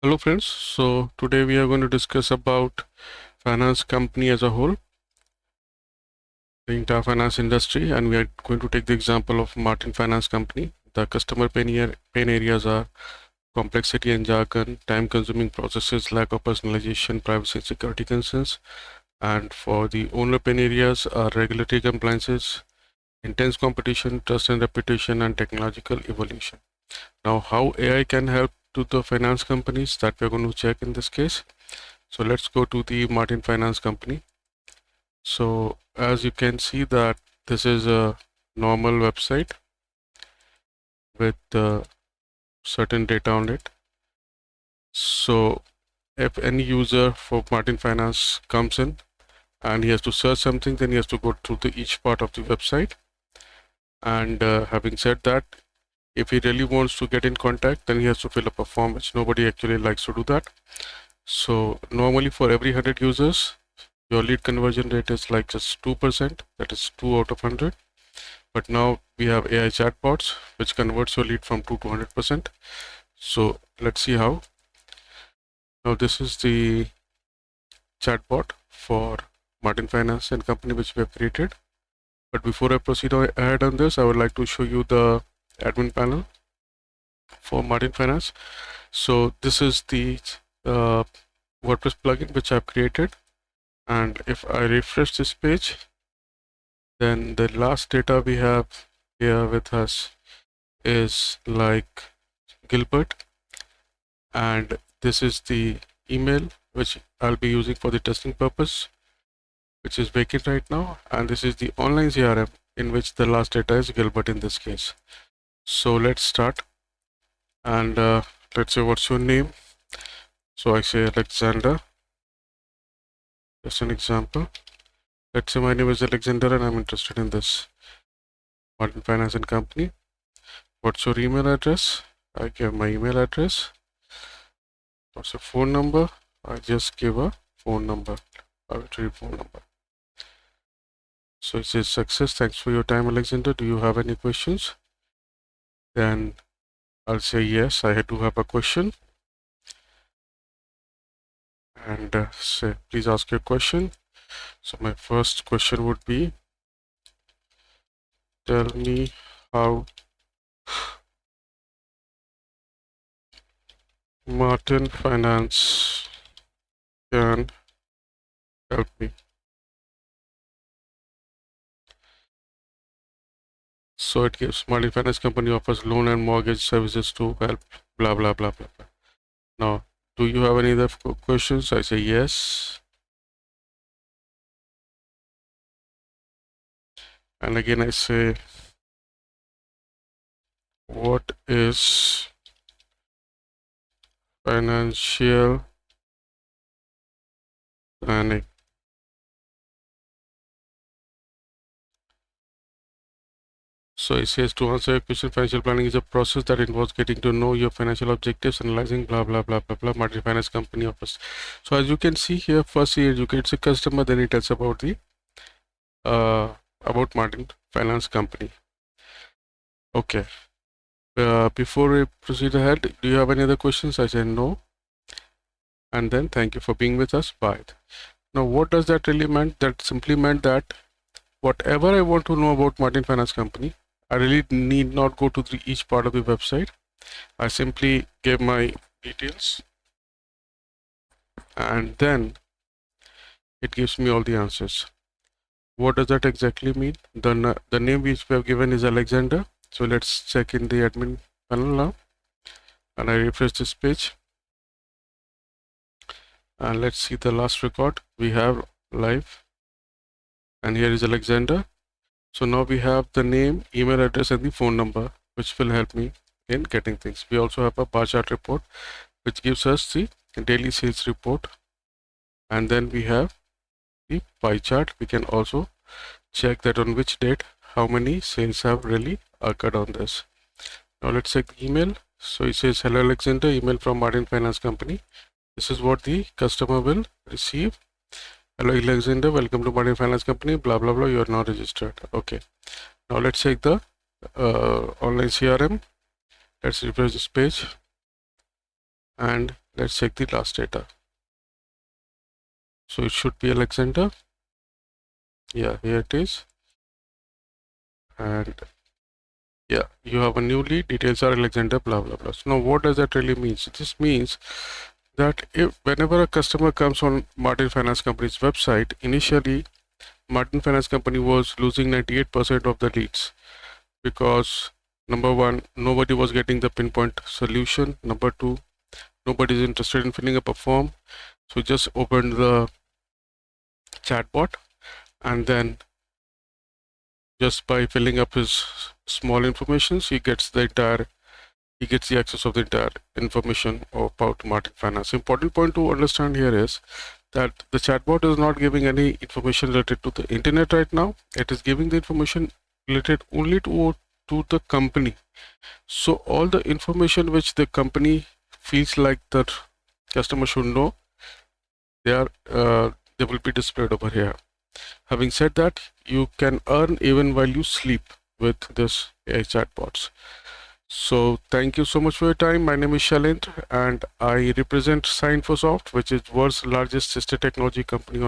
Hello friends, so today we are going to discuss about finance company as a whole, the entire finance industry, and we are going to take the example of Martin Finance Company. The customer pain areas are complexity and jargon, time-consuming processes, lack of personalization, privacy and security concerns, and for the owner pain areas are regulatory compliances, intense competition, trust and reputation, and technological evolution. Now, how AI can help to the finance companies that we're going to check in this case. So let's go to the Martin Finance Company. So as you can see that this is a normal website with certain data on it. So if any user for Martin Finance comes in and he has to search something, then he has to go through each part of the website. And having said that, if he really wants to get in contact, then he has to fill up a form, which nobody actually likes to do that. So normally for every 100 users, your lead conversion rate is like just 2%, that is 2 out of 100. But now we have AI chatbots, which converts your lead from 2 to 100%. So let's see how. Now this is the chatbot for Martin Finance and Company, which we have created. But before I proceed ahead on this, I would like to show you the admin panel for Martin Finance. So this is the WordPress plugin which I've created. And if I refresh this page, then the last data we have here with us is like Gilbert, and this is the email which I'll be using for the testing purpose, which is vacant right now, and this is the online CRM in which the last data is Gilbert in this case. So let's start, and let's say what's your name. So I say Alexander, just an example. Let's say my name is Alexander and I'm interested in this Martin Finance and Company. What's your email address? I give my email address. What's your phone number? I just give a phone number, arbitrary phone number. So it says success. Thanks for your time, Alexander. Do you have any questions? Then I'll say yes, I do have a question. And say please ask your question. So my first question would be, tell me how Martin Finance can help me. So it gives Martin Finance Company offers loan and mortgage services to help blah blah blah blah blah. Now, do you have any other questions? I say yes. And again I say, what is financial planning? So it says, to answer your question, financial planning is a process that involves getting to know your financial objectives, analyzing blah blah blah blah blah. Martin Finance Company offers. So as you can see here, first he educates a customer, then he tells about the about Martin Finance Company. Okay. Before we proceed ahead, do you have any other questions? I say no. And then thank you for being with us. Bye. Now, what does that really mean? That simply meant that whatever I want to know about Martin Finance Company, I really need not go to each part of the website. I simply give my details and then it gives me all the answers. What does that exactly mean? The name which we have given is Alexander. So let's check in the admin panel now. And I refresh this page. And let's see the last record we have live. And here is Alexander. So now we have the name, email address, and the phone number, which will help me in getting things. We also have a bar chart report, which gives us the daily sales report. And then we have the pie chart. We can also check that on which date, how many sales have really occurred on this. Now let's check the email. So it says, hello Alexander, email from Martin Finance Company. This is what the customer will receive. Hello Alexander, welcome to Martin Finance Company, blah blah blah, you are now registered. Okay, now let's check the online CRM. Let's refresh this page and Let's check the last data. So it should be Alexander. Yeah, here it is. And yeah, you have a new lead, details are Alexander, blah, blah, blah. So now what does that really mean? So this means that if whenever a customer comes on Martin Finance Company's website, initially Martin Finance Company was losing 98% of the leads because number one, nobody was getting the pinpoint solution. Number two, nobody is interested in filling up a form. So just opened the chatbot, and then just by filling up his small information, he gets the access of the entire information about Martin Finance. Important point to understand here is that the chatbot is not giving any information related to the internet right now. It is giving the information related only to the company. So all the information which the company feels like that customer should know, they will be displayed over here. Having said that, you can earn even while you sleep with this AI chatbots. So thank you so much for your time. My name is Shailendra and I represent Sci-Infosoft, which is world's largest sister technology company on